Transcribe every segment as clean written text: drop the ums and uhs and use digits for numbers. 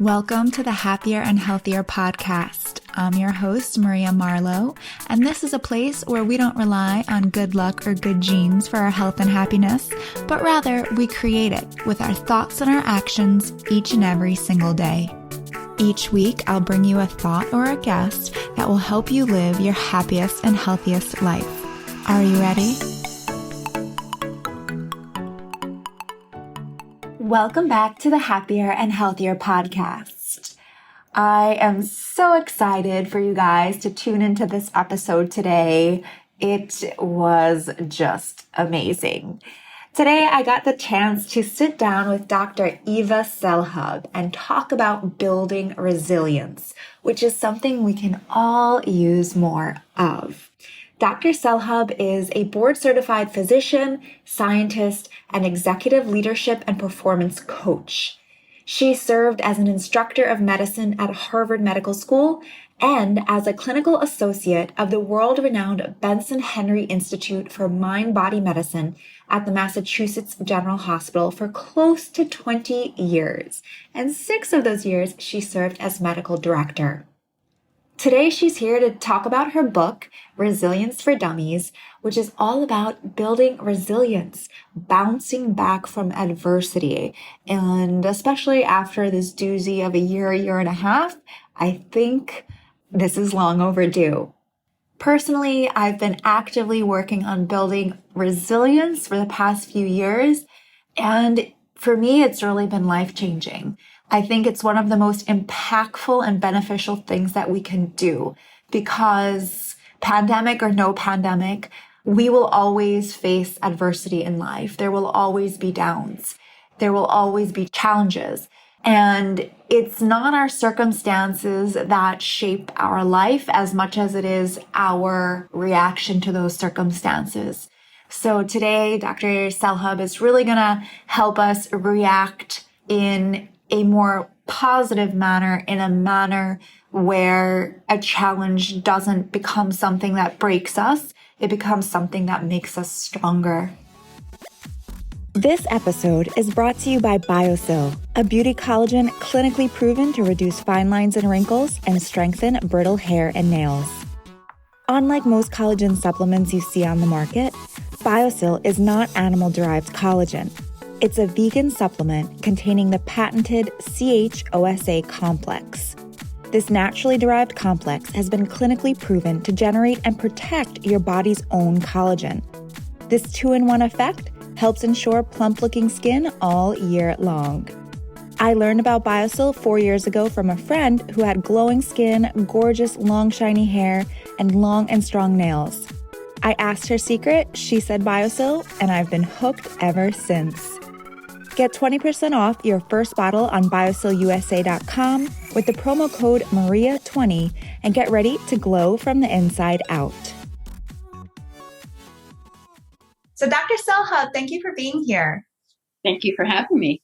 Welcome to the Happier and Healthier podcast. I'm your host, Maria Marlowe, and this is a place where we don't rely on good luck or good genes for our health and happiness, but rather we create it with our thoughts and our actions each and every single day. Each week, I'll bring you a thought or a guest that will help you live your happiest and healthiest life. Are you ready? Welcome back to the Happier and Healthier podcast. I am so excited for you guys to tune into this episode today. It was just amazing. Today, I got the chance to sit down with Dr. Eva Selhub and talk about building resilience, which is something we can all use more of. Dr. Selhub is a board-certified physician, scientist, and executive leadership and performance coach. She served as an instructor of medicine at Harvard Medical School and as a clinical associate of the world-renowned Benson Henry Institute for Mind-Body Medicine at the Massachusetts General Hospital for close to 20 years. And 6 of those years, she served as medical director. Today, she's here to talk about her book, Resilience for Dummies, which is all about building resilience, bouncing back from adversity. And especially after this doozy of a year and a half, I think this is long overdue. Personally, I've been actively working on building resilience for the past few years, and for me, it's really been life-changing. I think it's one of the most impactful and beneficial things that we can do because pandemic or no pandemic, we will always face adversity in life. There will always be downs. There will always be challenges. And it's not our circumstances that shape our life as much as it is our reaction to those circumstances. So today, Dr. Selhub is really going to help us react in a more positive manner, in a manner where a challenge doesn't become something that breaks us. It becomes something that makes us stronger. This episode is brought to you by Biosil, a beauty collagen clinically proven to reduce fine lines and wrinkles and strengthen brittle hair and nails. Unlike most collagen supplements you see on the market, Biosil is not animal-derived collagen. It's a vegan supplement containing the patented CHOSA complex. This naturally derived complex has been clinically proven to generate and protect your body's own collagen. This 2-in-1 effect helps ensure plump-looking skin all year long. I learned about Biosil 4 years ago from a friend who had glowing skin, gorgeous long shiny hair, and long and strong nails. I asked her secret, she said Biosil, and I've been hooked ever since. Get 20% off your first bottle on biosilusa.com with the promo code MARIA20 and get ready to glow from the inside out. So Dr. Selhub, thank you for being here. Thank you for having me.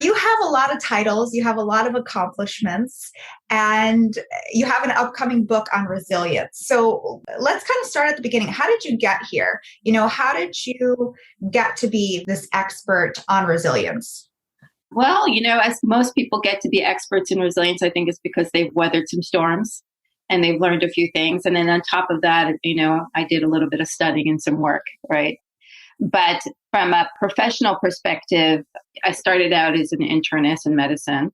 You have a lot of titles, you have a lot of accomplishments, and you have an upcoming book on resilience. So let's kind of start at the beginning. How did you get here? How did you get to be this expert on resilience? Well, as most people get to be experts in resilience, I think it's because they've weathered some storms and they've learned a few things. And then on top of that, I did a little bit of studying and some work, right? But from a professional perspective, I started out as an internist in medicine,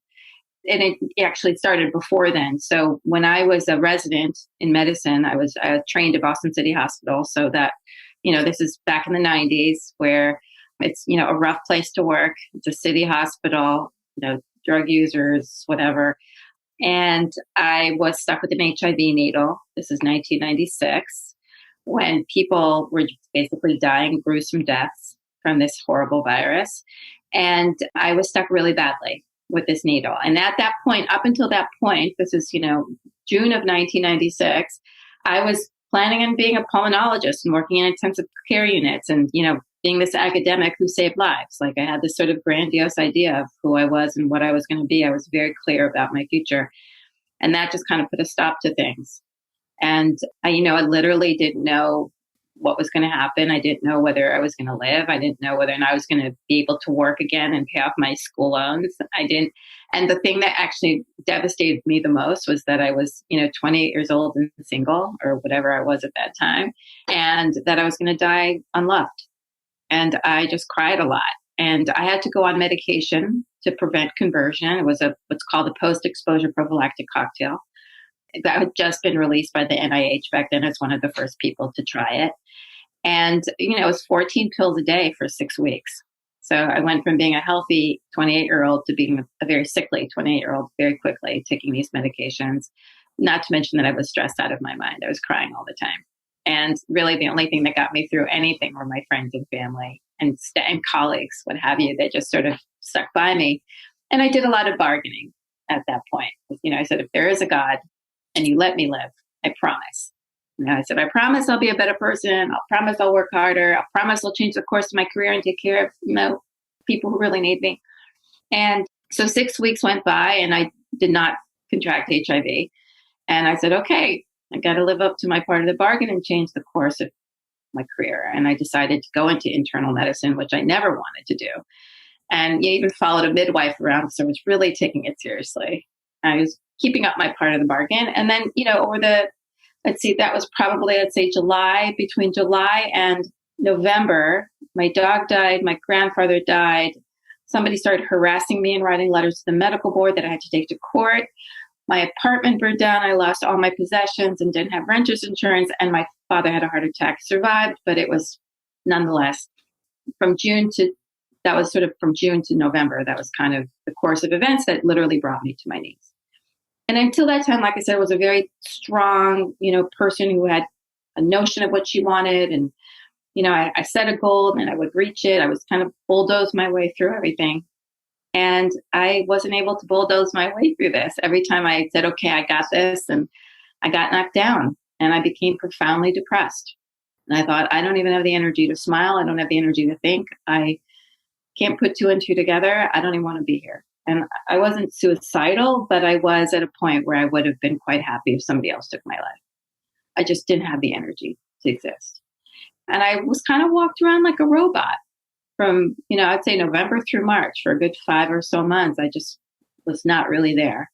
and it actually started before then. So when I was a resident in medicine, I was trained at Boston City Hospital. So that, this is back in the 90s where it's, a rough place to work. It's a city hospital, drug users, whatever. And I was stuck with an HIV needle. This is 1996. When people were basically dying gruesome deaths from this horrible virus. And I was stuck really badly with this needle. And at that point, up until that point, this is, June of 1996, I was planning on being a pulmonologist and working in intensive care units and, being this academic who saved lives. Like I had this sort of grandiose idea of who I was and what I was going to be. I was very clear about my future. And that just kind of put a stop to things. And I literally didn't know what was going to happen. I didn't know whether I was going to live. I didn't know whether or not I was going to be able to work again and pay off my school loans. I didn't. And the thing that actually devastated me the most was that I was, 28 years old and single, or whatever I was at that time, and that I was going to die unloved. And I just cried a lot. And I had to go on medication to prevent conversion. It was what's called a post-exposure prophylactic cocktail that had just been released by the NIH back then. As one of the first people to try it. And, it was 14 pills a day for 6 weeks. So I went from being a healthy 28-year-old to being a very sickly 28-year-old very quickly, taking these medications, not to mention that I was stressed out of my mind. I was crying all the time. And really the only thing that got me through anything were my friends and family and colleagues, what have you, that just sort of stuck by me. And I did a lot of bargaining at that point. I said, if there is a God and you let me live, I promise. I said, I promise I'll be a better person. I'll promise I'll work harder. I'll promise I'll change the course of my career and take care of, people who really need me. And so 6 weeks went by and I did not contract HIV. And I said, okay, I got to live up to my part of the bargain and change the course of my career. And I decided to go into internal medicine, which I never wanted to do. And even followed a midwife around. So I was really taking it seriously. I was keeping up my part of the bargain. And then, over that was probably, between July and November, my dog died, my grandfather died. Somebody started harassing me and writing letters to the medical board that I had to take to court. My apartment burned down. I lost all my possessions and didn't have renter's insurance. And my father had a heart attack, survived, but it was nonetheless from June to November. That was kind of the course of events that literally brought me to my knees. And until that time, like I said, I was a very strong, person who had a notion of what she wanted. And, I set a goal and I would reach it. I was kind of bulldoze my way through everything. And I wasn't able to bulldoze my way through this. Every time I said, okay, I got this, and I got knocked down and I became profoundly depressed. And I thought, I don't even have the energy to smile. I don't have the energy to think. I can't put two and two together. I don't even want to be here. And I wasn't suicidal, but I was at a point where I would have been quite happy if somebody else took my life. I just didn't have the energy to exist. And I was kind of walked around like a robot from, I'd say November through March for a good 5 or so months. I just was not really there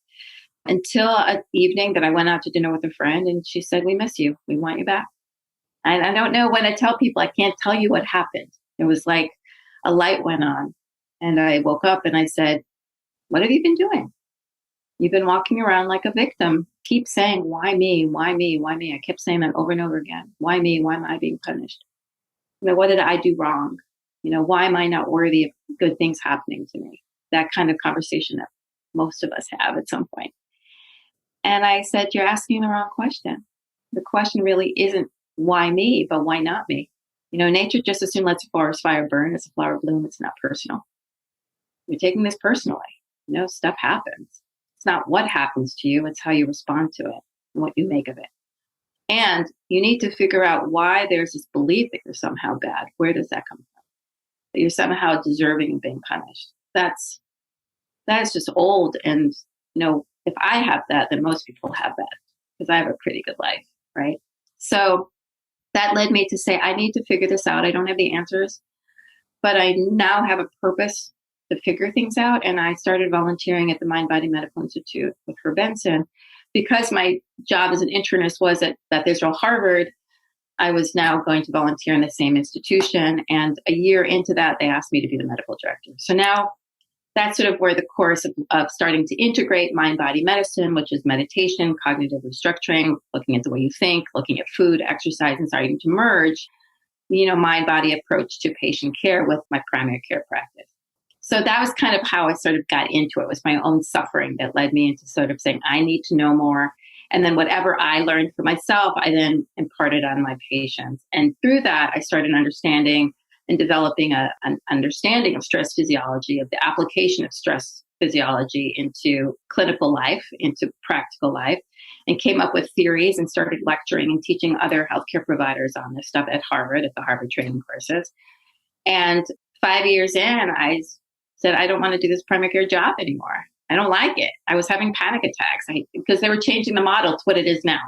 until an evening that I went out to dinner with a friend and she said, we miss you. We want you back. And I don't know when I tell people, I can't tell you what happened. It was like a light went on and I woke up and I said, what have you been doing? You've been walking around like a victim. Keep saying, why me? Why me? Why me? I kept saying that over and over again. Why me? Why am I being punished? What did I do wrong? Why am I not worthy of good things happening to me? That kind of conversation that most of us have at some point. And I said, you're asking the wrong question. The question really isn't why me, but why not me? Nature just as soon lets a forest fire burn as a flower bloom. It's not personal. You're taking this personally. Stuff happens. It's not what happens to you. It's how you respond to it and what you make of it. And you need to figure out why there's this belief that you're somehow bad. Where does that come from? That you're somehow deserving of being punished. That is just old. And, if I have that, then most people have that because I have a pretty good life, right? So that led me to say, I need to figure this out. I don't have the answers, but I now have a purpose to figure things out. And I started volunteering at the Mind Body Medical Institute with Herb Benson. Because my job as an internist was at Beth Israel Harvard, I was now going to volunteer in the same institution. And a year into that, they asked me to be the medical director. So now that's sort of where the course of starting to integrate mind-body medicine, which is meditation, cognitive restructuring, looking at the way you think, looking at food, exercise, and starting to merge, mind-body approach to patient care with my primary care practice. So that was kind of how I sort of got into it. It was my own suffering that led me into sort of saying, I need to know more. And then whatever I learned for myself, I then imparted on my patients. And through that, I started understanding and developing an understanding of stress physiology, of the application of stress physiology into clinical life, into practical life, and came up with theories and started lecturing and teaching other healthcare providers on this stuff at Harvard, at the Harvard training courses. And 5 years in, I said, I don't want to do this primary care job anymore. I don't like it. I was having panic attacks because they were changing the model to what it is now.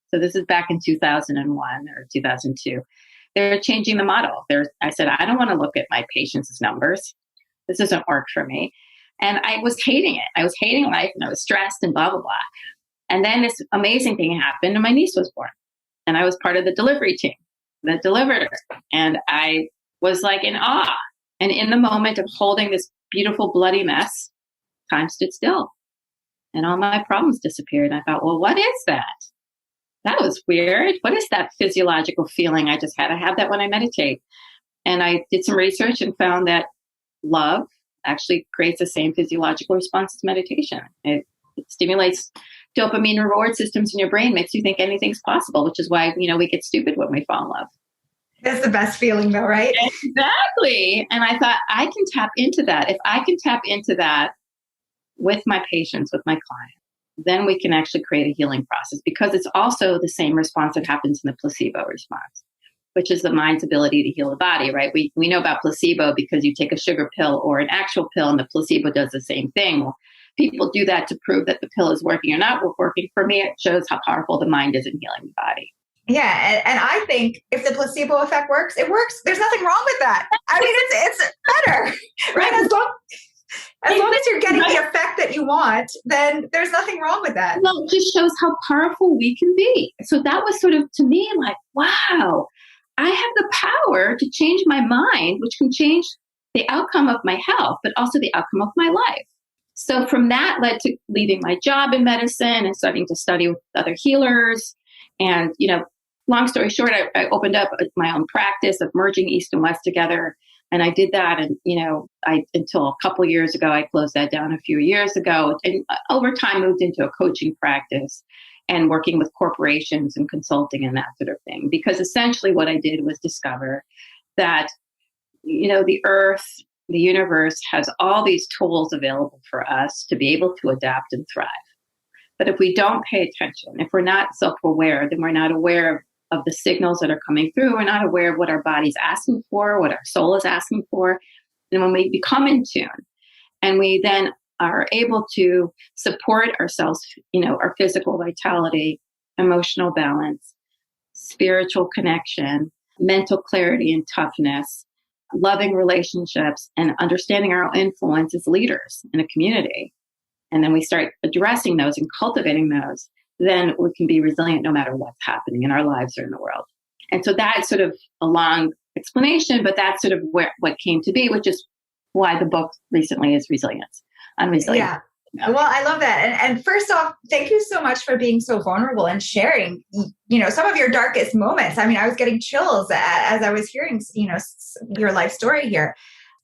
So this is back in 2001 or 2002. they're changing the model. I said, I don't want to look at my patients as numbers. This doesn't work for me. And I was hating it. I was hating life and I was stressed and blah, blah, blah. And then this amazing thing happened and my niece was born. And I was part of the delivery team that delivered her. And I was like in awe. And in the moment of holding this beautiful bloody mess, time stood still. And all my problems disappeared. And I thought, well, what is that? That was weird. What is that physiological feeling I just had? I have that when I meditate. And I did some research and found that love actually creates the same physiological response as meditation. It stimulates dopamine reward systems in your brain, makes you think anything's possible, which is why, we get stupid when we fall in love. That's the best feeling though, right? Exactly. And I thought I can tap into that. If I can tap into that with my patients, with my clients, then we can actually create a healing process, because it's also the same response that happens in the placebo response, which is the mind's ability to heal the body, right? We know about placebo because you take a sugar pill or an actual pill and the placebo does the same thing. Well, people do that to prove that the pill is working or not working. For me, it shows how powerful the mind is in healing the body. Yeah, and I think if the placebo effect works, it works. There's nothing wrong with that. I mean, it's better, right? As long as you're getting the effect that you want, then there's nothing wrong with that. Well, it just shows how powerful we can be. So that was sort of, to me, like, wow, I have the power to change my mind, which can change the outcome of my health, but also the outcome of my life. So from that led to leaving my job in medicine and starting to study with other healers. And, long story short, I opened up my own practice of merging East and West together. And I did that. And, until a couple years ago, I closed that down a few years ago. And over time, moved into a coaching practice and working with corporations and consulting and that sort of thing. Because essentially what I did was discover that, the earth, the universe has all these tools available for us to be able to adapt and thrive. But if we don't pay attention, if we're not self-aware, then we're not aware of the signals that are coming through. We're not aware of what our body's asking for, what our soul is asking for. And when we become in tune and we then are able to support ourselves, our physical vitality, emotional balance, spiritual connection, mental clarity and toughness, loving relationships, and understanding our own influence as leaders in a community, and then we start addressing those and cultivating those, then we can be resilient no matter what's happening in our lives or in the world. And so that's sort of a long explanation, but that's sort of what came to be, which is why the book recently is Resilience. I'm resilient. Yeah. Well, I love that. And first off, thank you so much for being so vulnerable and sharing, some of your darkest moments. I mean, I was getting chills as I was hearing, your life story here.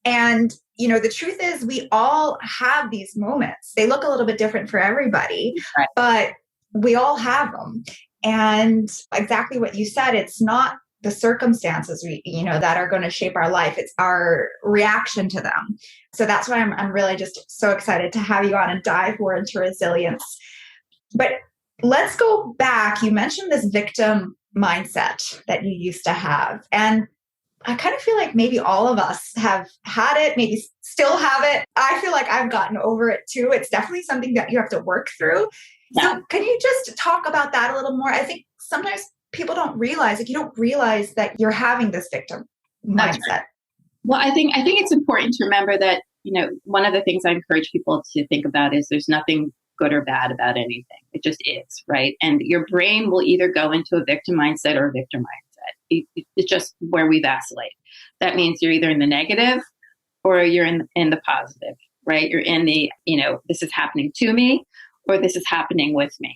And, the truth is we all have these moments. They look a little bit different for everybody, right, but we all have them. And exactly what you said, it's not the circumstances that are going to shape our life. It's our reaction to them. So that's why I'm really just so excited to have you on and dive more into resilience. But let's go back. You mentioned this victim mindset that you used to have. And I kind of feel like maybe all of us have had it, maybe still have it. I feel like I've gotten over it too. It's definitely something that you have to work through. Yeah. So can you just talk about that a little more? I think sometimes people don't realize, you don't realize that you're having this victim mindset. Right. Well, I think it's important to remember that, one of the things I encourage people to think about is there's nothing good or bad about anything. It just is, right? And your brain will either go into a victim mindset or a victim mindset. It's just where we vacillate. That means you're either in the negative or you're in the positive, right? You're in the, this is happening to me or this is happening with me.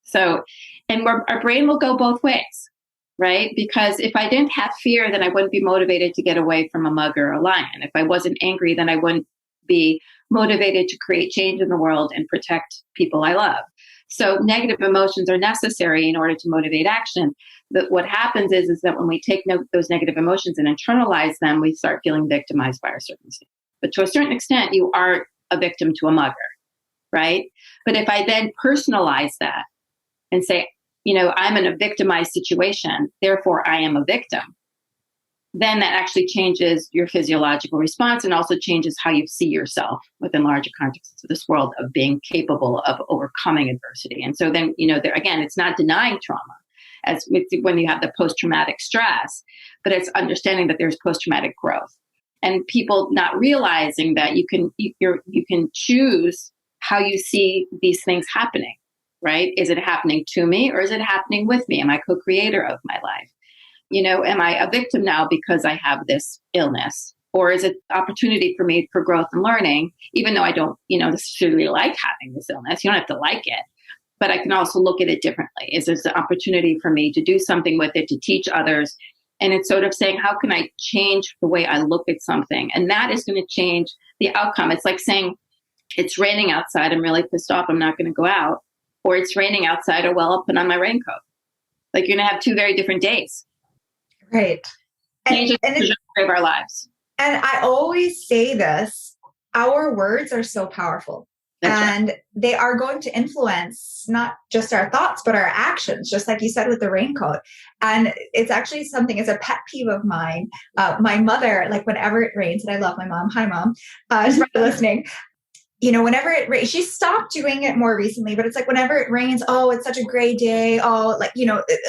So, and our brain will go both ways, right? Because if I didn't have fear, then I wouldn't be motivated to get away from a mug or a lion. If I wasn't angry, then I wouldn't be motivated to create change in the world and protect people I love. So negative emotions are necessary in order to motivate action. But what happens is that when we take those negative emotions and internalize them, we start feeling victimized by our circumstance. But to a certain extent, you are a victim to a mugger, right? But if I then personalize that and say, I'm in a victimized situation, therefore I am a victim, then that actually changes your physiological response and also changes how you see yourself within larger contexts of this world of being capable of overcoming adversity. And so then, again, it's not denying trauma. as when you have the post-traumatic stress, but it's understanding that there's post-traumatic growth. And people not realizing that you can choose how you see these things happening, right? Is it happening to me or is it happening with me? Am I co-creator of my life? Am I a victim now because I have this illness? Or is it opportunity for me for growth and learning, even though I don't, necessarily like having this illness? You don't have to like it, but I can also look at it differently. Is this an opportunity for me to do something with it, to teach others? And it's sort of saying, how can I change the way I look at something? And that is going to change the outcome. It's like saying, it's raining outside, I'm really pissed off, I'm not going to go out. Or it's raining outside, oh, well, I'll put on my raincoat. Like, you're going to have two very different days. Right. Changes the trajectory of our lives. And I always say this, our words are so powerful. That's right. They are going to influence not just our thoughts, but our actions, just like you said with the raincoat. And it's actually something, it's a pet peeve of mine. My mother, like whenever it rains, and I love my mom. Hi, Mom. She's probably listening. Whenever it rains, she stopped doing it more recently, but it's like whenever it rains, oh, it's such a gray day. Oh, like,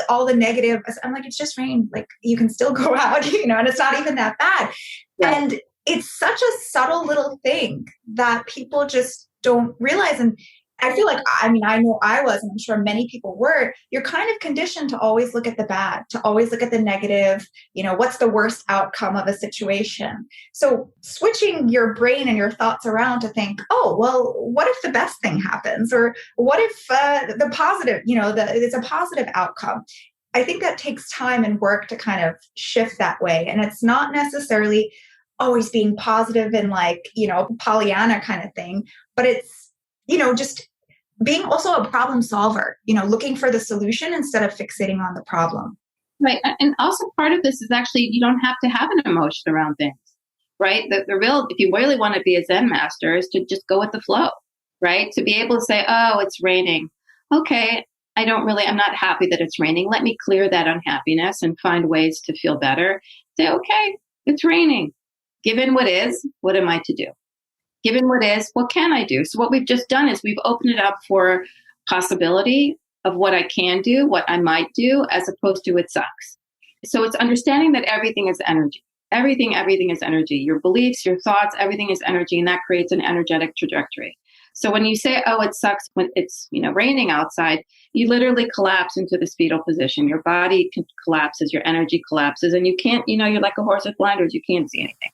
all the negative. I'm like, it's just rain. Like, you can still go out, and it's not even that bad. Yeah. And it's such a subtle little thing that people just don't realize. And I feel like, I know I was, and I'm sure many people were, you're kind of conditioned to always look at the bad, to always look at the negative, what's the worst outcome of a situation. So switching your brain and your thoughts around to think, oh, well, what if the best thing happens? Or what if the positive, it's a positive outcome? I think that takes time and work to kind of shift that way. And it's not necessarily always being positive and like, Pollyanna kind of thing, but it's, just being also a problem solver, looking for the solution instead of fixating on the problem. Right. And also part of this is actually, you don't have to have an emotion around things, right? The real, if you really want to be a Zen master, is to just go with the flow, right? To be able to say, oh, it's raining. Okay. I'm not happy that it's raining. Let me clear that unhappiness and find ways to feel better. Say, okay, it's raining. Given what is, what am I to do? Given what is, what can I do? So what we've just done is we've opened it up for possibility of what I can do, what I might do, as opposed to it sucks. So it's understanding that everything is energy. Everything is energy. Your beliefs, your thoughts, everything is energy, and that creates an energetic trajectory. So when you say, oh, it sucks when it's raining outside, you literally collapse into this fetal position. Your body collapses, your energy collapses, and you can't, you're like a horse with blinders. You can't see anything.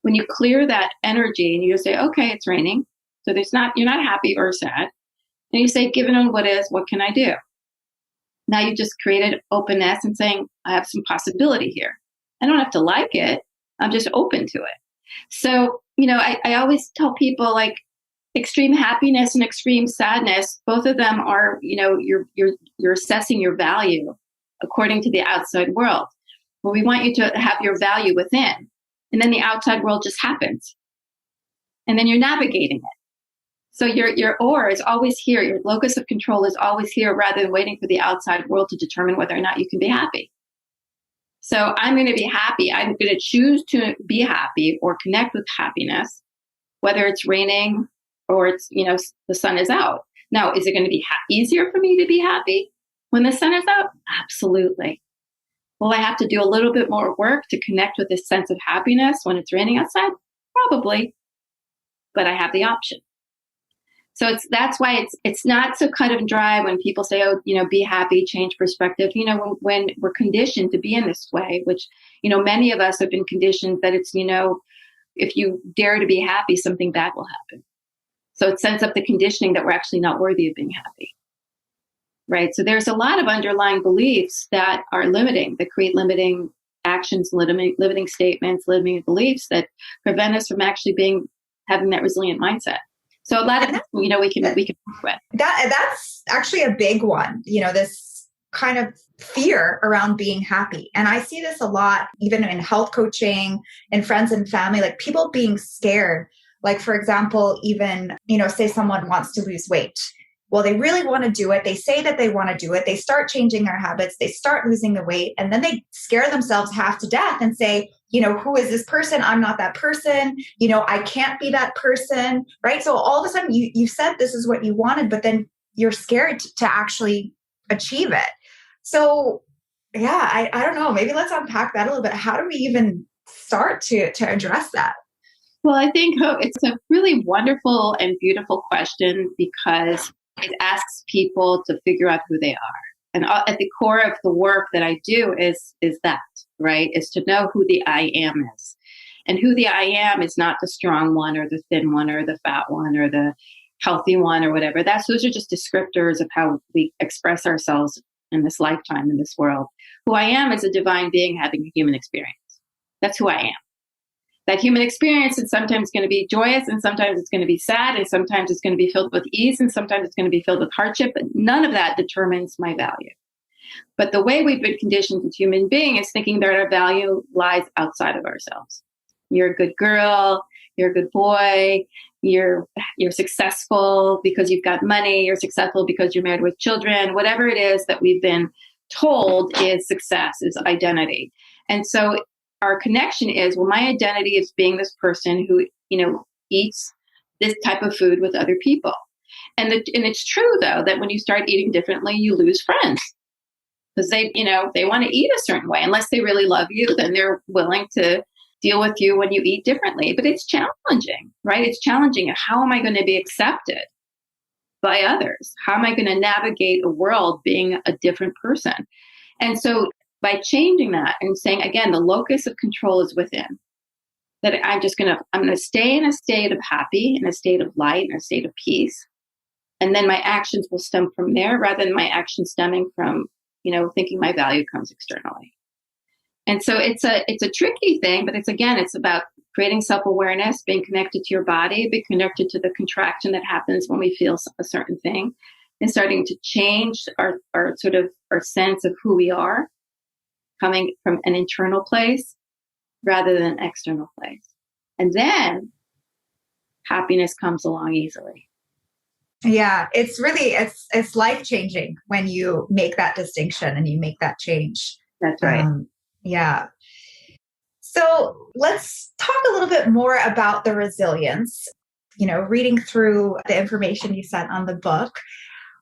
When you clear that energy and you just say, okay, it's raining. So you're not happy or sad. And you say, given on what is, what can I do? Now you just created openness and saying, I have some possibility here. I don't have to like it. I'm just open to it. So, I always tell people, like, extreme happiness and extreme sadness, both of them are, you're assessing your value according to the outside world. Well, we want you to have your value within. And then the outside world just happens. And then you're navigating it. So your aura is always here. Your locus of control is always here, rather than waiting for the outside world to determine whether or not you can be happy. So I'm going to be happy. I'm going to choose to be happy or connect with happiness, whether it's raining or it's, the sun is out. Now, is it going to be easier for me to be happy when the sun is out? Absolutely. Will I have to do a little bit more work to connect with this sense of happiness when it's raining outside? Probably, but I have the option. So that's why it's not so cut and dry when people say, oh, be happy, change perspective. When we're conditioned to be in this way, which, many of us have been conditioned that it's, if you dare to be happy, something bad will happen. So it sets up the conditioning that we're actually not worthy of being happy. Right. So there's a lot of underlying beliefs that are limiting, that create limiting actions, limiting statements, limiting beliefs that prevent us from actually having that resilient mindset. So a lot of we can work with. That's actually a big one. This kind of fear around being happy, and I see this a lot, even in health coaching and friends and family, like people being scared. Like, for example, even say someone wants to lose weight. Well, they really want to do it. They say that they want to do it. They start changing their habits. They start losing the weight. And then they scare themselves half to death and say, who is this person? I'm not that person. I can't be that person. Right. So all of a sudden you said this is what you wanted, but then you're scared to actually achieve it. So, yeah, I don't know. Maybe let's unpack that a little bit. How do we even start to address that? Well, I think it's a really wonderful and beautiful question because it asks people to figure out who they are. And at the core of the work that I do is that, right? Is to know who the I am is. And who the I am is not the strong one or the thin one or the fat one or the healthy one or whatever. Those are just descriptors of how we express ourselves in this lifetime, in this world. Who I am is a divine being having a human experience. That's who I am. That human experience is sometimes going to be joyous and sometimes it's going to be sad and sometimes it's going to be filled with ease and sometimes it's going to be filled with hardship, but none of that determines my value. But the way we've been conditioned as human beings is thinking that our value lies outside of ourselves. You're a good girl, you're a good boy, you're successful because you've got money, you're successful because you're married with children, whatever it is that we've been told is success, is identity. And so our connection is, well, my identity is being this person who, eats this type of food with other people. And it's true though, that when you start eating differently, you lose friends because they want to eat a certain way. Unless they really love you, then they're willing to deal with you when you eat differently. But it's challenging, right? It's challenging. How am I going to be accepted by others? How am I going to navigate a world being a different person? And so by changing that and saying, again, the locus of control is within, that I'm going to stay in a state of happy, in a state of light, in a state of peace. And then my actions will stem from there rather than my actions stemming from, thinking my value comes externally. And so it's a tricky thing, but it's about creating self-awareness, being connected to your body, being connected to the contraction that happens when we feel a certain thing, and starting to change our sense of who we are, coming from an internal place rather than an external place. And then happiness comes along easily. Yeah, it's life-changing when you make that distinction and you make that change. That's right. Yeah. So let's talk a little bit more about the resilience. Reading through the information you sent on the book,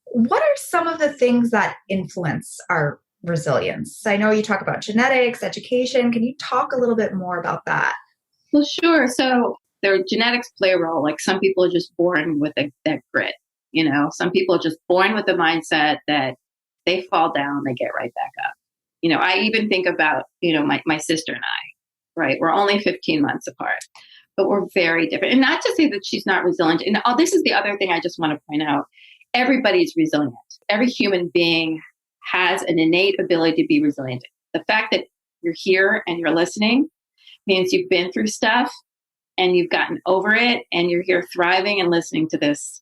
what are some of the things that influence our resilience? I know you talk about genetics, education. Can you talk a little bit more about that? Well, sure. So their genetics play a role. Like some people are just born with that grit. Some people are just born with the mindset that they fall down, they get right back up. I even think about, my sister and I, right? We're only 15 months apart, but we're very different. And not to say that she's not resilient. And this is the other thing I just want to point out. Everybody's resilient. Every human being has an innate ability to be resilient. The fact that you're here and you're listening means you've been through stuff and you've gotten over it and you're here thriving and listening to this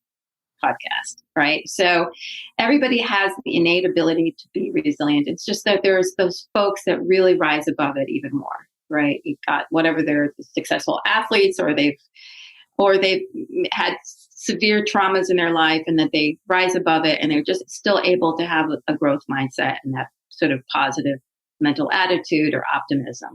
podcast, right? So everybody has the innate ability to be resilient. It's just that there's those folks that really rise above it even more, right? You've got whatever they're successful athletes or they've had severe traumas in their life and that they rise above it and they're just still able to have a growth mindset and that sort of positive mental attitude or optimism.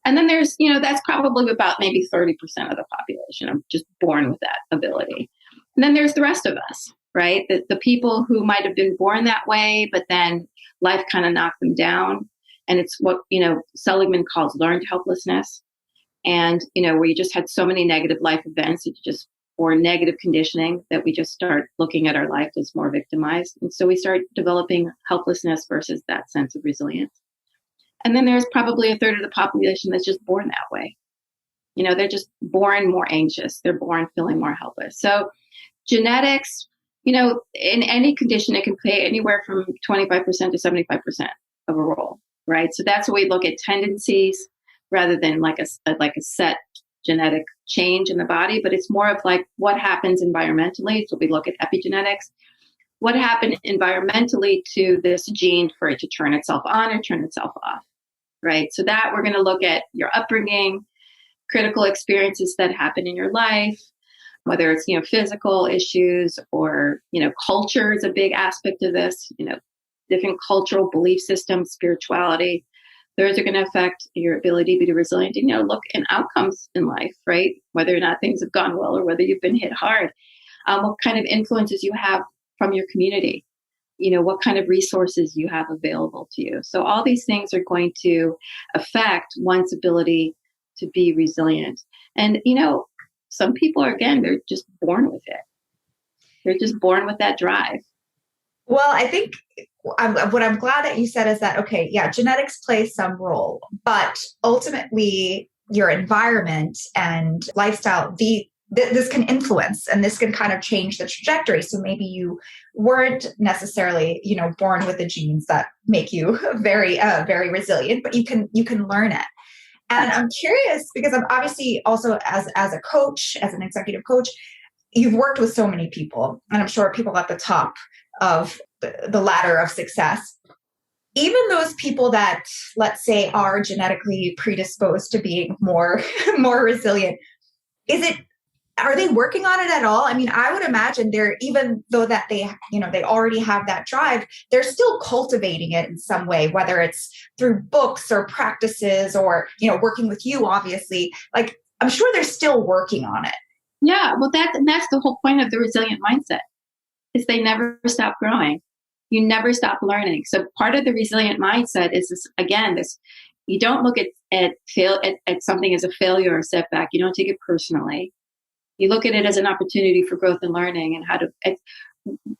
And then there's, that's probably about maybe 30% of the population are just born with that ability. And then there's the rest of us, right? The people who might have been born that way, but then life kind of knocked them down. And it's what, Seligman calls learned helplessness. And, where you just had so many negative life events, or negative conditioning that we just start looking at our life as more victimized. And so we start developing helplessness versus that sense of resilience. And then there's probably a third of the population that's just born that way. They're just born more anxious. They're born feeling more helpless. So genetics, in any condition, it can play anywhere from 25% to 75% of a role, right? So that's where we look at tendencies rather than like a set genetic change in the body, but it's more of like what happens environmentally. So we look at epigenetics. What happened environmentally to this gene for it to turn itself on or turn itself off, right? So that we're going to look at your upbringing, critical experiences that happen in your life, whether it's, physical issues or, culture is a big aspect of this, different cultural belief systems, spirituality. Those are going to affect your ability to be resilient and, look at outcomes in life, right? Whether or not things have gone well or whether you've been hit hard. What kind of influences you have from your community. what kind of resources you have available to you. So all these things are going to affect one's ability to be resilient. And, some people are, again, they're just born with it. They're just born with that drive. Well, I think what I'm glad that you said is that, okay, yeah, genetics plays some role, but ultimately your environment and lifestyle, this can influence, and this can kind of change the trajectory. So maybe you weren't necessarily, born with the genes that make you very, very resilient, but you can learn it. And I'm curious because I'm obviously also as a coach, as an executive coach, you've worked with so many people, and I'm sure people at the top of the ladder of success. Even those people that, let's say, are genetically predisposed to being more resilient, are they working on it at all? I mean, I would imagine even though that they already have that drive, they're still cultivating it in some way, whether it's through books or practices or, working with you, obviously. Like, I'm sure they're still working on it. Yeah, well, that's the whole point of the resilient mindset, is they never stop growing. You never stop learning. So part of the resilient mindset is this, you don't look at something as a failure or setback. You don't take it personally. You look at it as an opportunity for growth and learning, and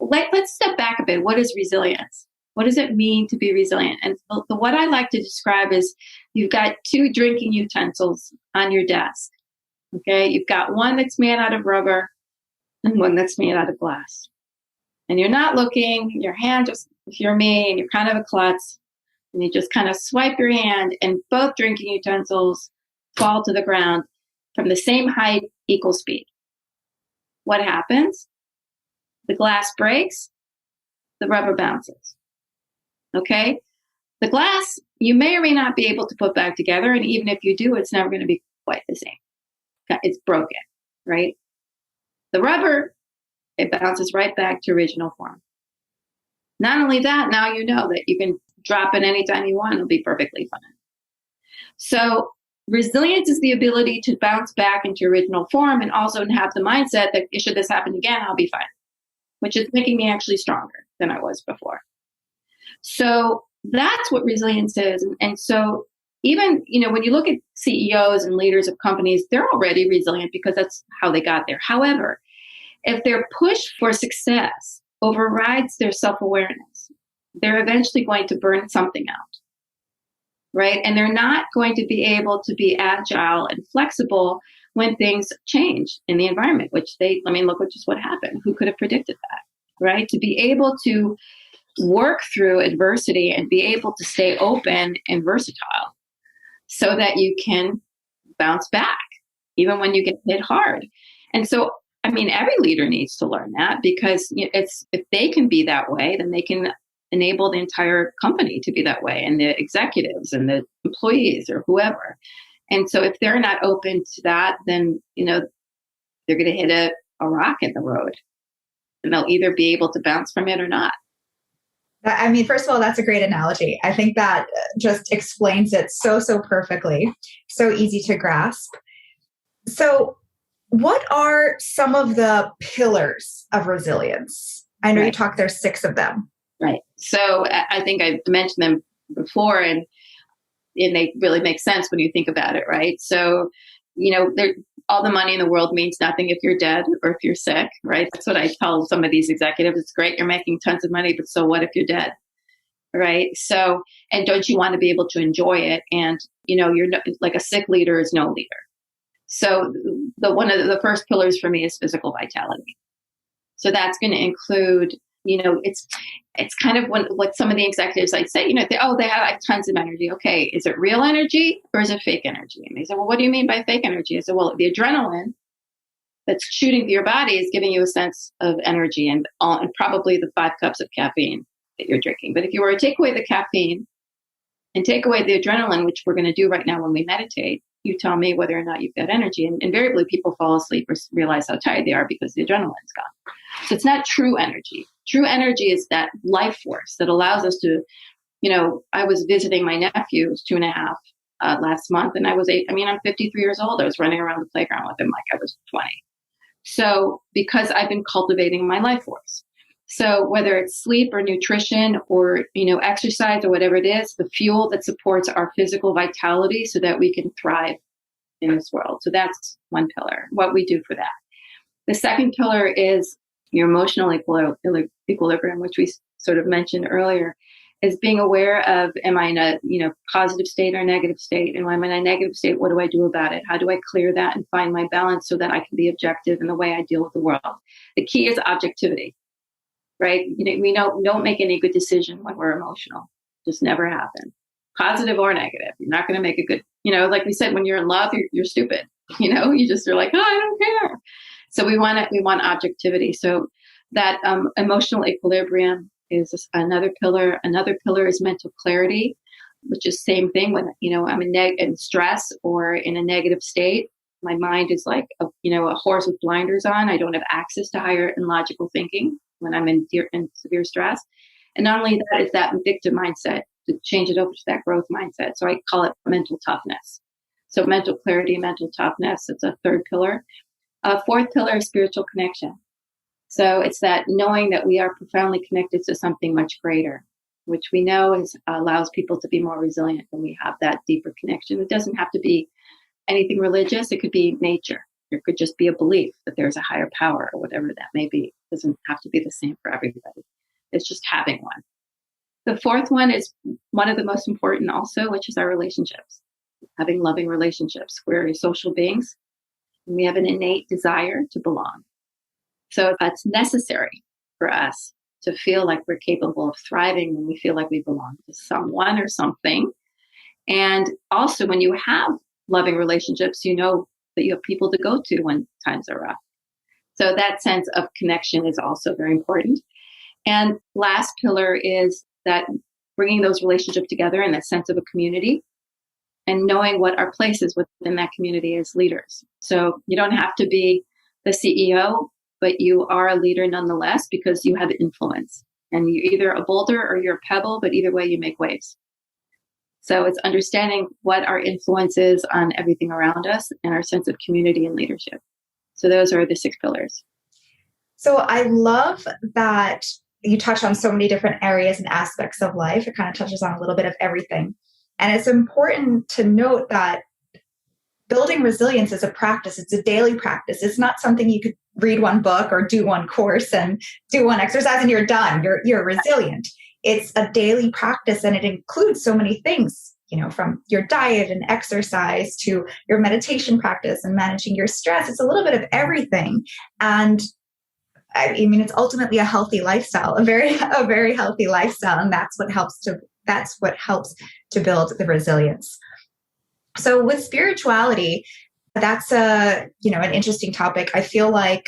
let's step back a bit. What is resilience? What does it mean to be resilient? And what I like to describe is you've got 2 drinking utensils on your desk. Okay. You've got one that's made out of rubber and one that's made out of glass. And you're not looking, your hand just, if you're me and you're kind of a klutz, and you just kind of swipe your hand and both drinking utensils fall to the ground from the same height, equal speed. What happens? The glass breaks, the rubber bounces. Okay? The glass, you may or may not be able to put back together, and even if you do, it's never going to be quite the same. It's broken, right? The rubber, it bounces right back to original form. Not only that, now you know that you can drop it anytime you want. It'll be perfectly fine. So resilience is the ability to bounce back into original form, and also have the mindset that should this happen again, I'll be fine, which is making me actually stronger than I was before. So that's what resilience is. And so even, when you look at CEOs and leaders of companies, they're already resilient because that's how they got there. However, if their push for success overrides their self-awareness, they're eventually going to burn something out, right? And they're not going to be able to be agile and flexible when things change in the environment, look at just what happened. Who could have predicted that, right? To be able to work through adversity and be able to stay open and versatile so that you can bounce back even when you get hit hard. And so, every leader needs to learn that, because if they can be that way, then they can enable the entire company to be that way, and the executives and the employees or whoever. And so if they're not open to that, then, they're going to hit a rock in the road, and they'll either be able to bounce from it or not. First of all, that's a great analogy. I think that just explains it so perfectly, so easy to grasp. So what are some of the pillars of resilience? I know you talked, there's 6 of them. Right. So I think I mentioned them before, and they really make sense when you think about it, right? So, all the money in the world means nothing if you're dead or if you're sick, right? That's what I tell some of these executives. It's great, you're making tons of money, but so what if you're dead, right? So, and don't you want to be able to enjoy it? And, you're like, a sick leader is no leader. So one of the first pillars for me is physical vitality. So that's going to include, it's kind of what some of the executives I say, they have tons of energy. Okay, is it real energy or is it fake energy? And they say, well, what do you mean by fake energy? I said, well, the adrenaline that's shooting through your body is giving you a sense of energy, and probably the 5 cups of caffeine that you're drinking. But if you were to take away the caffeine and take away the adrenaline, which we're going to do right now when we meditate, you tell me whether or not you've got energy. And invariably people fall asleep or realize how tired they are because the adrenaline's gone. So it's not true energy. True energy is that life force that allows us to, I was visiting my nephew, who's 2.5, last month, and I'm 53 years old. I was running around the playground with him like I was 20. So because I've been cultivating my life force. So whether it's sleep or nutrition or, exercise or whatever it is, the fuel that supports our physical vitality so that we can thrive in this world. So that's one pillar, what we do for that. The second pillar is your emotional equilibrium, which we sort of mentioned earlier, is being aware of, am I in a positive state or negative state? And when I'm in a negative state, what do I do about it? How do I clear that and find my balance so that I can be objective in the way I deal with the world? The key is objectivity, right? We don't make any good decision when we're emotional. Just never happen. Positive or negative. You're not going to make a good, like we said, when you're in love, you're stupid. You just are like, oh, I don't care. So we want objectivity. So that emotional equilibrium is another pillar. Another pillar is mental clarity, which is same thing when, I'm in stress or in a negative state. My mind is like, a horse with blinders on. I don't have access to higher and logical thinking when I'm in severe stress. And not only that, it's that victim mindset, to change it over to that growth mindset. So I call it mental toughness. So mental clarity, mental toughness, it's a third pillar. Fourth pillar is spiritual connection. So it's that knowing that we are profoundly connected to something much greater, which we know allows people to be more resilient when we have that deeper connection. It doesn't have to be anything religious. It could be nature. It could just be a belief that there's a higher power or whatever that may be. It doesn't have to be the same for everybody. It's just having one. The fourth one is one of the most important also, which is our relationships. Having loving relationships. We're social beings. And we have an innate desire to belong. So that's necessary for us to feel like we're capable of thriving when we feel like we belong to someone or something. And also when you have loving relationships, you know that you have people to go to when times are rough. So that sense of connection is also very important. And last pillar is that bringing those relationships together in that sense of a community and knowing what our place is within that community as leaders. So you don't have to be the CEO, but you are a leader nonetheless because you have influence. And you're either a boulder or you're a pebble, but either way you make waves. So it's understanding what our influence is on everything around us and our sense of community and leadership. So those are the 6 pillars. So I love that you touch on so many different areas and aspects of life. It kind of touches on a little bit of everything. And it's important to note that building resilience is a practice. It's a daily practice. It's not something you could read one book or do one course and do one exercise and you're done. You're resilient. It's a daily practice and it includes so many things, from your diet and exercise to your meditation practice and managing your stress. It's a little bit of everything. And I mean, it's ultimately a healthy lifestyle, a very healthy lifestyle. And that's what helps to build the resilience. So with spirituality, that's an interesting topic. I feel like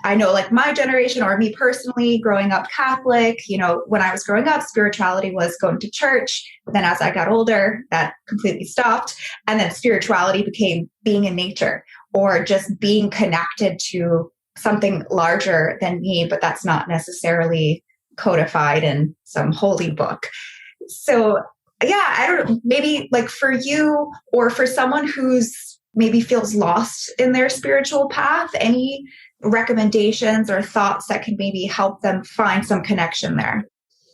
I know like my generation or me personally growing up Catholic, when I was growing up, spirituality was going to church. But then as I got older, that completely stopped. And then spirituality became being in nature or just being connected to something larger than me, but that's not necessarily codified in some holy book. So yeah, I don't know, maybe like for you or for someone who's maybe feels lost in their spiritual path, any recommendations or thoughts that can maybe help them find some connection there?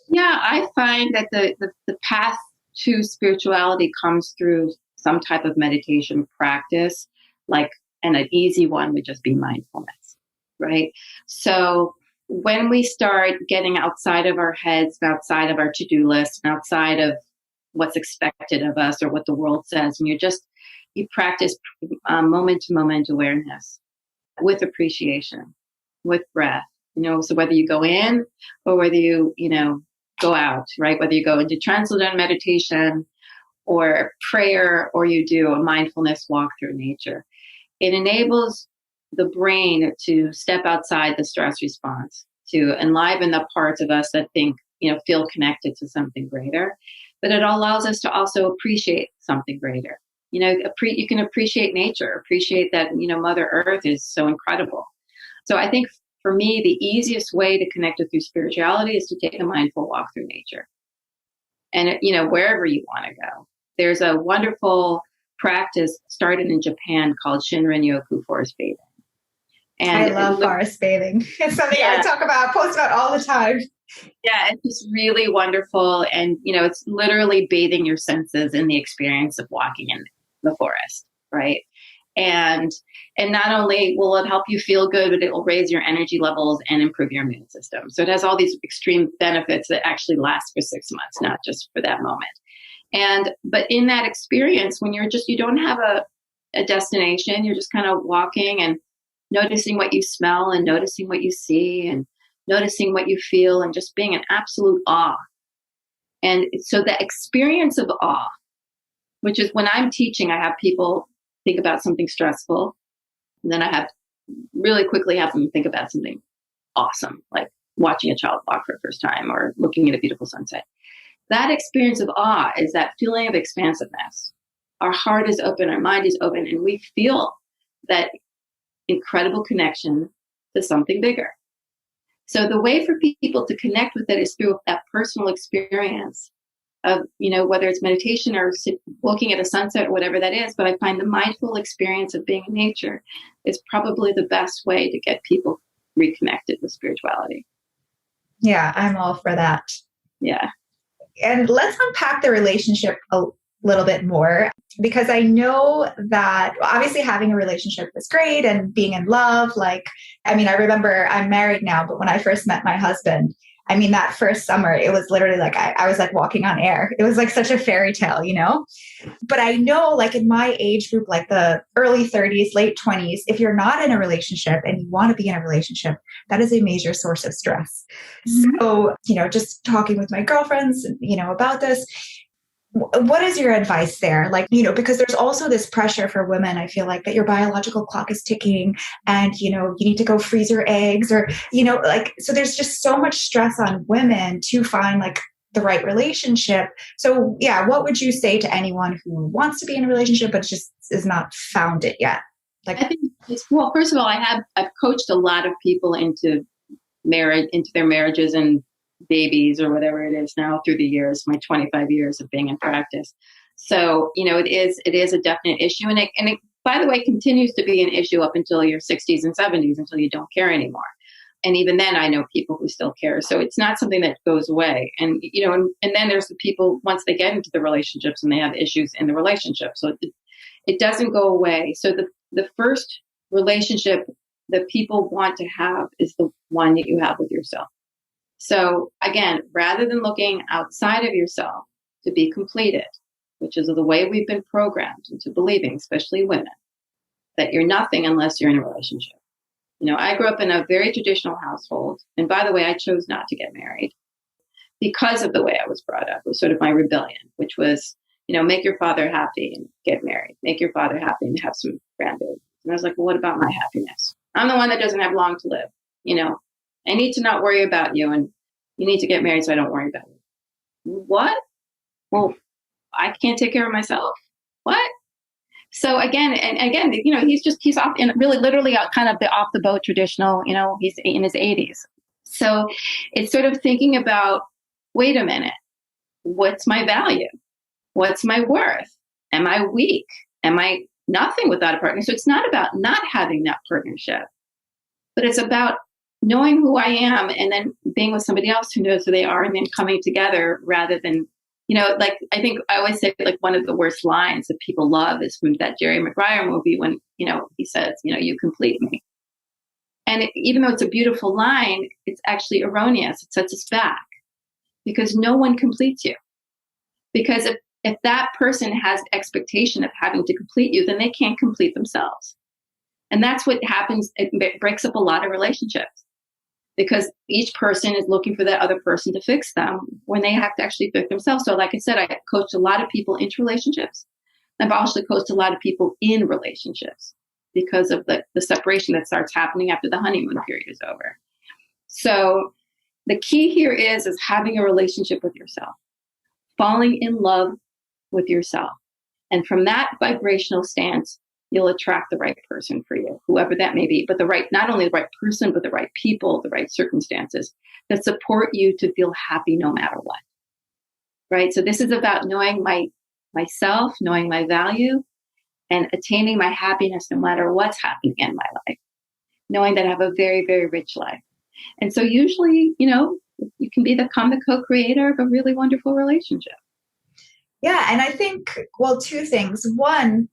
Yeah, I find that the path to spirituality comes through some type of meditation practice, and an easy one would just be mindfulness, right? So when we start getting outside of our heads, and outside of our to-do list, and outside of what's expected of us or what the world says, and you practice moment to moment awareness with appreciation, with breath, so whether you go in or whether you go out, right? Whether you go into transcendental meditation or prayer or you do a mindfulness walk through nature, it enables the brain to step outside the stress response, to enliven the parts of us that think, feel connected to something greater. But it allows us to also appreciate something greater. You can appreciate nature, appreciate that, Mother Earth is so incredible. So I think for me, the easiest way to connect it through spirituality is to take a mindful walk through nature. And, wherever you want to go. There's a wonderful practice started in Japan called Shinrin-yoku forest bathing. I And love forest bathing. It's something I talk about, post about all the time. yeah, it's just really wonderful. And, it's literally bathing your senses in the experience of walking in the forest, right? And not only will it help you feel good, but it will raise your energy levels and improve your immune system. So it has all these extreme benefits that actually last for 6 months, not just for that moment. But in that experience, when you don't have a destination, you're just kind of walking and noticing what you smell and noticing what you see and noticing what you feel and just being in absolute awe. And so the experience of awe, which is when I'm teaching, I have people think about something stressful, and then I have really quickly have them think about something awesome, like watching a child walk for the first time or looking at a beautiful sunset. That experience of awe is that feeling of expansiveness. Our heart is open, our mind is open, and we feel that incredible connection to something bigger. So the way for people to connect with it is through that personal experience of, whether it's meditation or looking at a sunset or whatever that is. But I find the mindful experience of being in nature is probably the best way to get people reconnected with spirituality. Yeah, I'm all for that. Yeah. And let's unpack the relationship a little bit more, because I know that obviously having a relationship is great and being in love. I remember I'm married now, but when I first met my husband, that first summer, it was literally like I was like walking on air. It was like such a fairy tale, But I know, like in my age group, like the early 30s, late 20s, if you're not in a relationship and you want to be in a relationship, that is a major source of stress. Mm-hmm. So, just talking with my girlfriends, about this, what is your advice there? Because there's also this pressure for women, I feel like, that your biological clock is ticking and, you need to go freeze your eggs or, so there's just so much stress on women to find the right relationship. So yeah, what would you say to anyone who wants to be in a relationship, but just is not found it yet? I think, first of all, I've coached a lot of people into marriage, into their marriages and babies or whatever it is now through the years, my 25 years of being in practice. So, it is a definite issue. And it, by the way, continues to be an issue up until your 60s and 70s, until you don't care anymore. And even then I know people who still care. So it's not something that goes away. And, and then there's the people, once they get into the relationships and they have issues in the relationship. So it doesn't go away. So the first relationship that people want to have is the one that you have with yourself. So again, rather than looking outside of yourself to be completed, which is the way we've been programmed into believing, especially women, that you're nothing unless you're in a relationship. I grew up in a very traditional household. And by the way, I chose not to get married because of the way I was brought up. It was sort of my rebellion, which was, make your father happy and get married, make your father happy and have some grandbabies. And I was like, well, what about my happiness? I'm the one that doesn't have long to live. I need to not worry about you, and you need to get married so I don't worry about you. What? Well, I can't take care of myself. What? So again, he's off in really literally kind of the off the boat traditional, he's in his 80s. So it's sort of thinking about, wait a minute, what's my value? What's my worth? Am I weak? Am I nothing without a partner? So it's not about not having that partnership, but it's about knowing who I am and then being with somebody else who knows who they are and then coming together rather than, I think I always say one of the worst lines that people love is from that Jerry Maguire movie when, he says, you complete me. And even though it's a beautiful line, it's actually erroneous. It sets us back because no one completes you. Because if that person has expectation of having to complete you, then they can't complete themselves. And that's what happens. It breaks up a lot of relationships because each person is looking for that other person to fix them when they have to actually fix themselves. So like I said, I coached a lot of people into relationships. I've also coached a lot of people in relationships because of the separation that starts happening after the honeymoon period is over. So the key here is having a relationship with yourself, falling in love with yourself. And from that vibrational stance, you'll attract the right person for you, whoever that may be, but not only the right person, but the right people, the right circumstances that support you to feel happy no matter what. Right? So this is about knowing myself, knowing my value, and attaining my happiness no matter what's happening in my life. knowing that I have a very, very rich life. And so usually, you can become the co-creator of a really wonderful relationship. Yeah. And I think, well, two things. One,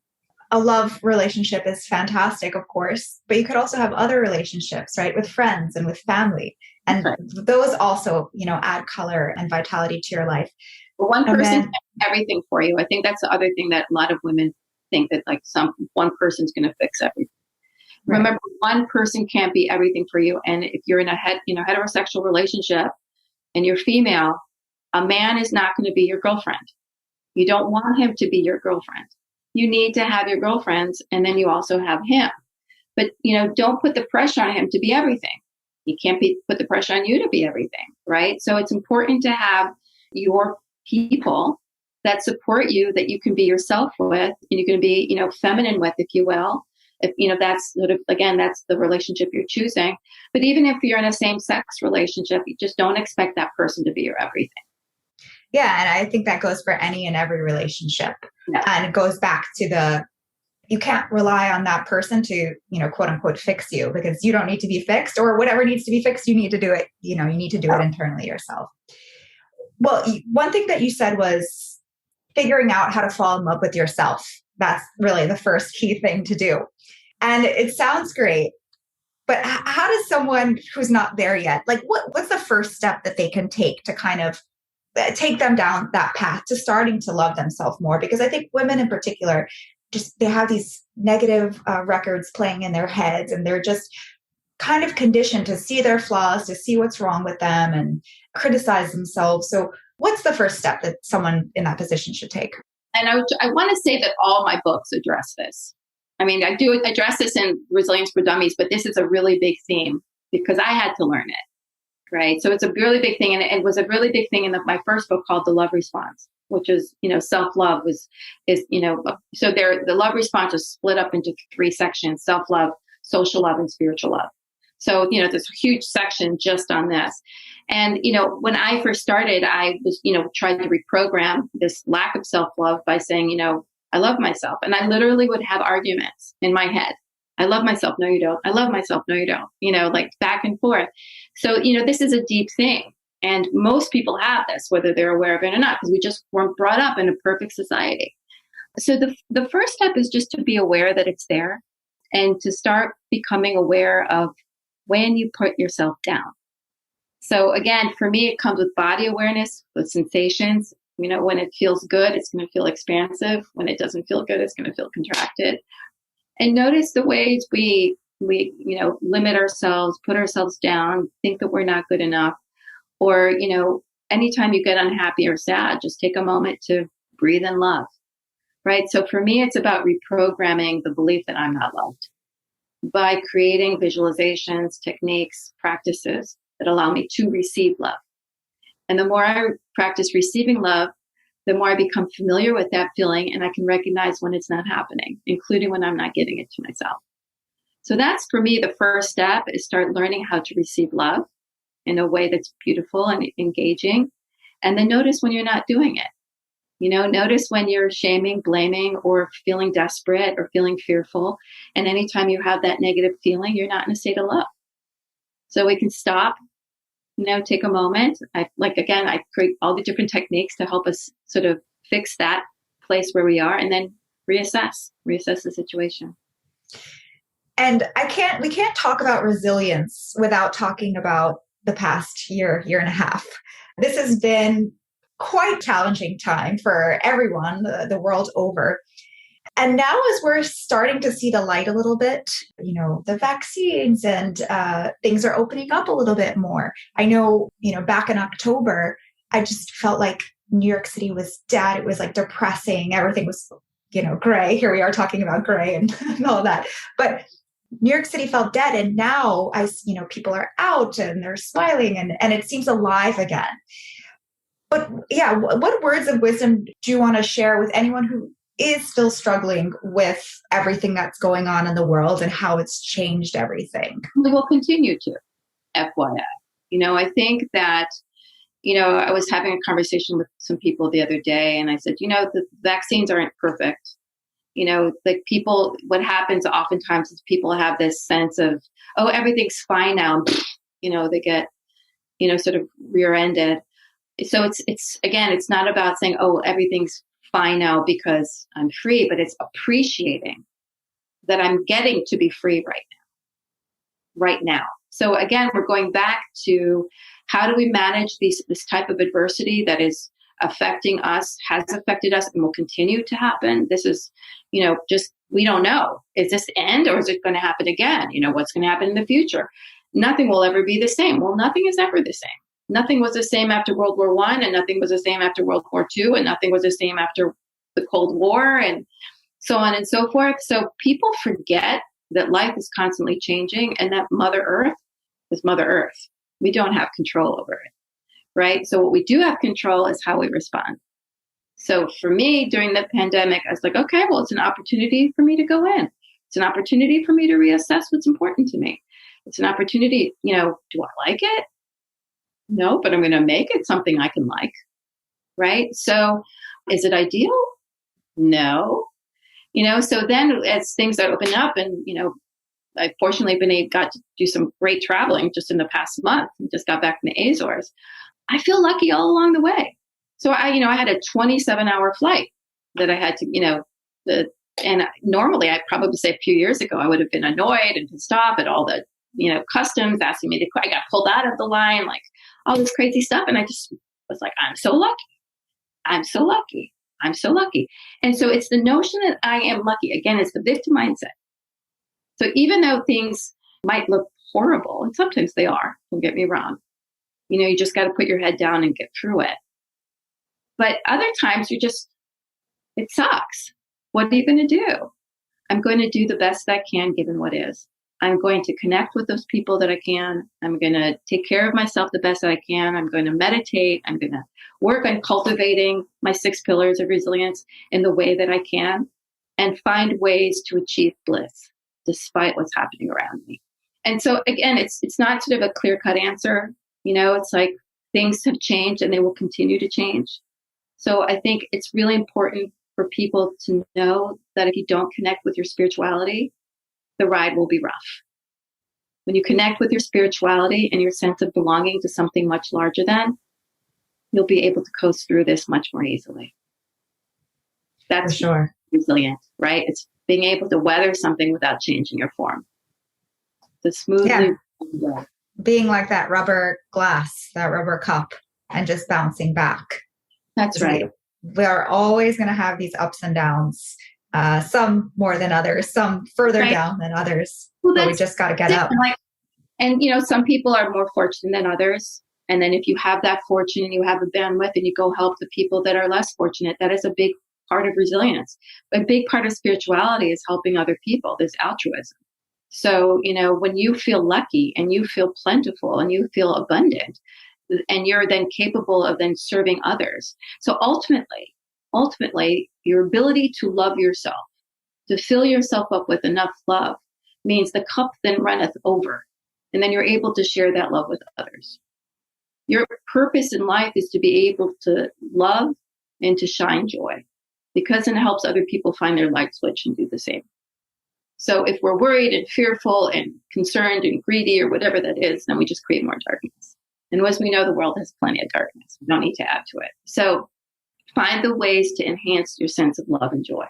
a love relationship is fantastic, of course, but you could also have other relationships, right? With friends and with family. And Right. those also, add color and vitality to your life. But one And person then, can do everything for you. I think that's the other thing that a lot of women think, that like one person's going to fix everything. right. Remember, one person can't be everything for you. And if you're in a heterosexual relationship and you're female, a man is not going to be your girlfriend. You don't want him to be your girlfriend. You need to have your girlfriends, and then you also have him. But, don't put the pressure on him to be everything. He can't put the pressure on you to be everything, right? So it's important to have your people that support you, that you can be yourself with, and you can be, feminine with, if you will. If, that's sort of, again, that's the relationship you're choosing. But even if you're in a same-sex relationship, you just don't expect that person to be your everything. Yeah. And I think that goes for any and every relationship. Yeah. And it goes back to you can't rely on that person to, quote unquote, fix you, because you don't need to be fixed, or whatever needs to be fixed, you need to do it. You need to do it internally yourself. Well, one thing that you said was figuring out how to fall in love with yourself. That's really the first key thing to do. And it sounds great, but how does someone who's not there yet, like what's the first step that they can take to kind of take them down that path to starting to love themselves more? Because I think women in particular, they have these negative records playing in their heads, and they're just kind of conditioned to see their flaws, to see what's wrong with them and criticize themselves. So what's the first step that someone in that position should take? And I want to say that all my books address this. I mean, I do address this in Resilience for Dummies, but this is a really big theme because I had to learn it, right? So it's a really big thing. And it was a really big thing in my first book called The Love Response, which is, self-love so the love response is split up into 3 sections: self-love, social love, and spiritual love. So, there's a huge section just on this. And, when I first started, I was, tried to reprogram this lack of self-love by saying, I love myself. And I literally would have arguments in my head. I love myself. No, you don't. I love myself. No, you don't, like back and forth. So, this is a deep thing. And most people have this, whether they're aware of it or not, because we just weren't brought up in a perfect society. So the first step is just to be aware that it's there, and to start becoming aware of when you put yourself down. So again, for me, it comes with body awareness, with sensations. When it feels good, it's going to feel expansive. When it doesn't feel good, it's going to feel contracted. And notice the ways we limit ourselves, put ourselves down, think that we're not good enough. Or, anytime you get unhappy or sad, just take a moment to breathe in love, right? So for me, it's about reprogramming the belief that I'm not loved by creating visualizations, techniques, practices that allow me to receive love. And the more I practice receiving love, the more I become familiar with that feeling, and I can recognize when it's not happening, including when I'm not giving it to myself. So that's, for me, the first step, is start learning how to receive love in a way that's beautiful and engaging. And then notice when you're not doing it. Notice when you're shaming, blaming, or feeling desperate or feeling fearful. And anytime you have that negative feeling, you're not in a state of love. So we can stop, take a moment. I create all the different techniques to help us sort of fix that place where we are, and then reassess the situation. And we can't talk about resilience without talking about the past year and a half. This has been quite challenging time for everyone, the world over. And now, as we're starting to see the light a little bit, the vaccines and things are opening up a little bit more. I know, back in October, I just felt like New York City was dead. It was like depressing. Everything was, gray. Here we are talking about gray and all that. But New York City felt dead. And now people are out and they're smiling and it seems alive again. But yeah, what words of wisdom do you want to share with anyone who is still struggling with everything that's going on in the world and how it's changed everything? We will continue to, FYI. I think that, I was having a conversation with some people the other day, and I said, the vaccines aren't perfect. Like people, what happens oftentimes is people have this sense of, oh, everything's fine now. They get, sort of rear-ended. So it's again, it's not about saying, oh, everything's fine now because I'm free, but it's appreciating that I'm getting to be free right now. So again, we're going back to how do we manage this type of adversity that is affecting us, has affected us, and will continue to happen. This is, just, we don't know. Is this the end, or is it going to happen again? What's going to happen in the future? Nothing will ever be the same. Well, nothing is ever the same. Nothing was the same after World War I, and nothing was the same after World War II, and nothing was the same after the Cold War, and so on and so forth. So people forget that life is constantly changing, and that Mother Earth is Mother Earth. We don't have control over it, right? So what we do have control is how we respond. So for me, during the pandemic, I was like, okay, well, it's an opportunity for me to go in. It's an opportunity for me to reassess what's important to me. It's an opportunity, do I like it? No, but I'm going to make it something I can like, right? So is it ideal? No. So then as things are open up and, I fortunately got to do some great traveling just in the past month. I just got back from the Azores. I feel lucky all along the way. So I had a 27-hour flight that I had to, and normally I'd probably say a few years ago, I would have been annoyed and pissed off at all the, customs asking me I got pulled out of the line, like all this crazy stuff. And I just was like, I'm so lucky. I'm so lucky. I'm so lucky. And so it's the notion that I am lucky. Again, it's the victim mindset. So even though things might look horrible, and sometimes they are, don't get me wrong, you just got to put your head down and get through it. But other times it sucks. What are you going to do? I'm going to do the best I can given what is. I'm going to connect with those people that I can. I'm going to take care of myself the best that I can. I'm going to meditate. I'm going to work on cultivating my 6 pillars of resilience in the way that I can and find ways to achieve bliss despite what's happening around me. And so again, it's not sort of a clear-cut answer. It's like things have changed and they will continue to change. So I think it's really important for people to know that if you don't connect with your spirituality, the ride will be rough. When you connect with your spirituality and your sense of belonging to something much larger than, you'll be able to coast through this much more easily. That's for sure. Resilient, right? It's being able to weather something without changing your form. To smoothly. Yeah. Being like that rubber glass, that rubber cup, and just bouncing back. That's right. We are always going to have these ups and downs. Some more than others, some further down than others. Well, but we just got to get up. And, some people are more fortunate than others. And then if you have that fortune and you have the bandwidth and you go help the people that are less fortunate, that is a big part of resilience. A big part of spirituality is helping other people. There's altruism. So, when you feel lucky and you feel plentiful and you feel abundant, and you're then capable of then serving others. So ultimately, your ability to love yourself, to fill yourself up with enough love, means the cup then runneth over, and then you're able to share that love with others. Your purpose in life is to be able to love and to shine joy, because it helps other people find their light switch and do the same. So if we're worried and fearful and concerned and greedy or whatever that is, then we just create more darkness. And as we know, the world has plenty of darkness. We don't need to add to it. So find the ways to enhance your sense of love and joy,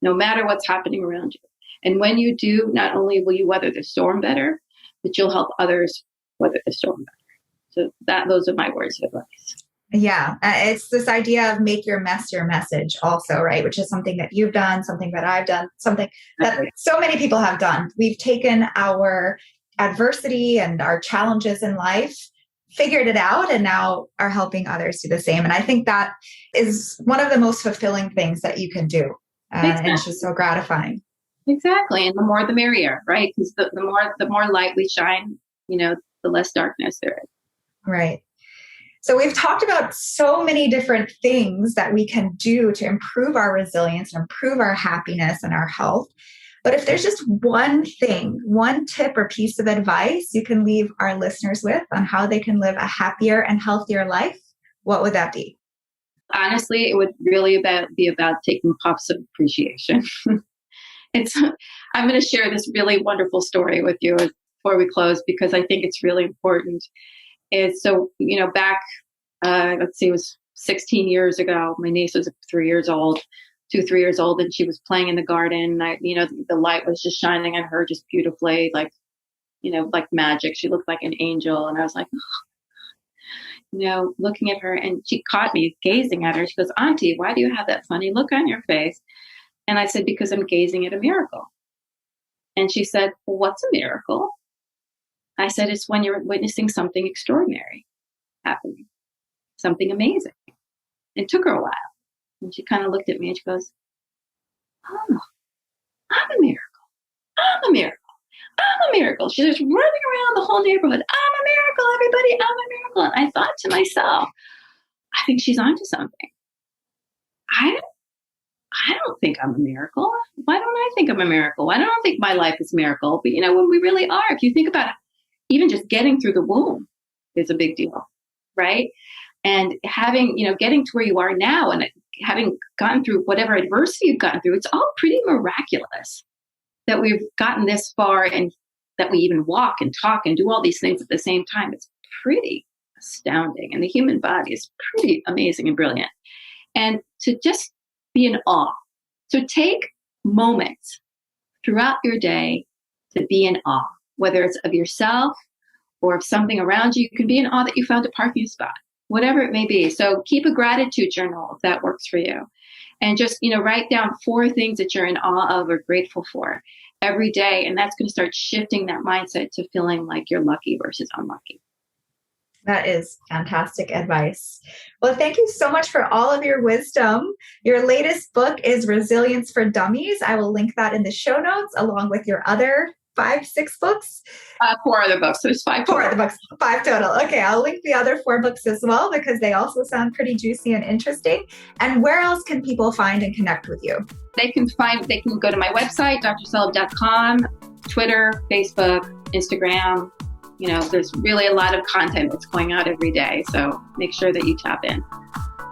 no matter what's happening around you. And when you do, not only will you weather the storm better, but you'll help others weather the storm better. So those are my words of advice. Yeah, it's this idea of make your mess your message also, right? Which is something that you've done, something that I've done, something that so many people have done. We've taken our adversity and our challenges in life, figured it out, and now are helping others do the same. And I think that is one of the most fulfilling things that you can do. And it's just so gratifying. Exactly. And the more the merrier, right? Because the more light we shine, the less darkness there is. Right. So we've talked about so many different things that we can do to improve our resilience and improve our happiness and our health. But if there's just one thing, one tip or piece of advice you can leave our listeners with on how they can live a happier and healthier life, what would that be? Honestly, it would really be about taking puffs of appreciation. I'm going to share this really wonderful story with you before we close, because I think it's really important. It's so, back, let's see, it was 16 years ago. My niece was 3 years old, 3 years old, and she was playing in the garden. The light was just shining on her just beautifully, like magic. She looked like an angel. And I was like, looking at her, and she caught me gazing at her. She goes, "Auntie, why do you have that funny look on your face?" And I said, "Because I'm gazing at a miracle." And she said, "Well, what's a miracle?" I said, "It's when you're witnessing something extraordinary happening, something amazing." It took her a while. And she kind of looked at me and she goes, "Oh, I'm a miracle. I'm a miracle. I'm a miracle." She was running around the whole neighborhood. "I'm a miracle, everybody. I'm a miracle." And I thought to myself, I think she's onto something. I don't think I'm a miracle. Why don't I think I'm a miracle? Why don't I think my life is a miracle? But when we really are, if you think about it, even just getting through the womb is a big deal, right? And having, getting to where you are now and having gone through whatever adversity you've gotten through, it's all pretty miraculous that we've gotten this far and that we even walk and talk and do all these things at the same time. It's pretty astounding. And the human body is pretty amazing and brilliant. And to just be in awe. So take moments throughout your day to be in awe, whether it's of yourself or of something around you. You can be in awe that you found a parking spot, whatever it may be. So keep a gratitude journal if that works for you. And just, write down 4 things that you're in awe of or grateful for every day. And that's going to start shifting that mindset to feeling like you're lucky versus unlucky. That is fantastic advice. Well, thank you so much for all of your wisdom. Your latest book is Resilience for Dummies. I will link that in the show notes along with your other 6 books. 4 other books. So there's 5 total. 4 other books, 5 total. Okay, I'll link the other 4 books as well because they also sound pretty juicy and interesting. And where else can people find and connect with you? They can go to my website, drsullivan.com, Twitter, Facebook, Instagram. There's really a lot of content that's going out every day. So make sure that you tap in.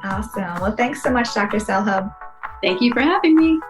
Awesome. Well, thanks so much, Dr. Selhub. Thank you for having me.